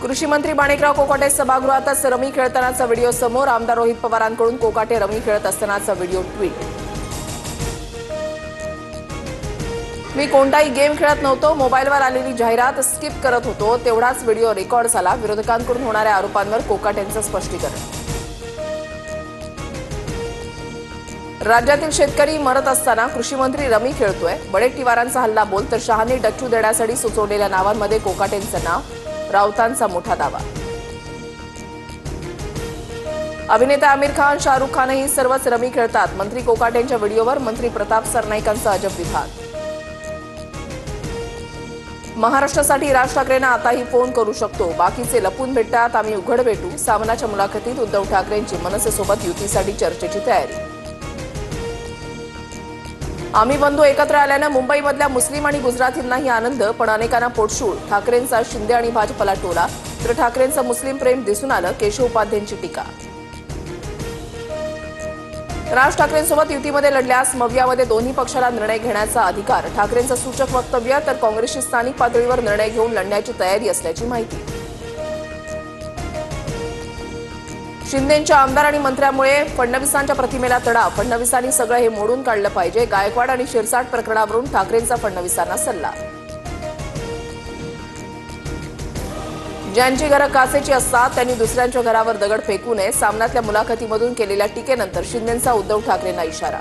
कृषी मंत्री Manikrao Kokate सभागृहातच rummy खेळतानाचा video समोर। आमदार रोहित पवारांकडून कोकाटे रमी खेळत असतानाचा व्हिडिओ ट्विट। मी कोणताही गेम खेळत नव्हतो, मोबाईलवर आलेली जाहिरात स्किप करत होतो, तेवढाच व्हिडिओ रेकॉर्ड झाला। विरोधकांकडून होणाऱ्या आरोपांवर कोकाटेंचं स्पष्टीकरण। राज्यातील शेतकरी मरत असताना कृषी मंत्री रमी खेळतोय, वडेट्टीवारांचा हल्ला बोल तर शहाने डच्चू देण्यासाठी सुचवलेल्या नावांमध्ये कोकाटेंचं नाव, राऊतांचा मोठा दावा। अभिनेता आमिर खान, शाहरुख खानही सर्वच रमी खेळतात, मंत्री कोकाटेंच्या व्हिडिओवर मंत्री प्रताप सरनाईकांचा अजब विधान। महाराष्ट्रासाठी राज ठाकरेंना आताही फोन करू शकतो, बाकीचे लपून भेटतात, आम्ही उघड भेटू। सामनाच्या मुलाखतीत उद्धव ठाकरेंची मनसेसोबत युतीसाठी चर्चेची तयारी। आम्ही बंधू एकत्र आल्यानं मुंबईमधल्या मुस्लिम आणि गुजरातींनाही आनंद, पण अनेकांना पोटशूळ। ठाकरेंचा शिंदे आणि भाजपला टोला, तर ठाकरेंचं मुस्लिम प्रेम दिसून आलं, केशव उपाध्यायांची टीका। राज ठाकरेंसोबत युतीमध्ये लढल्यास मवियामध्ये दोन्ही पक्षाला निर्णय घेण्याचा अधिकार, ठाकरेंचं सूचक वक्तव्य, तर काँग्रेसची स्थानिक पातळीवर निर्णय घेऊन लढण्याची तयारी असल्याची माहिती। शिंदेंच्या आमदार आणि मंत्र्यांमुळे फडणवीसांच्या प्रतिमेला तडा, फडणवीसांनी सगळं हे मोडून काढलं पाहिजे। गायकवाड आणि शिरसाट प्रकरणावरून ठाकरेंचा फडणवीसांना सल्ला। ज्यांची घरं काचेची असतात त्यांनी दुसऱ्यांच्या घरावर दगड फेकू नये, सामनातल्या मुलाखतीमधून केलेल्या टीकेनंतर शिंदेंचा उद्धव ठाकरेंना इशारा।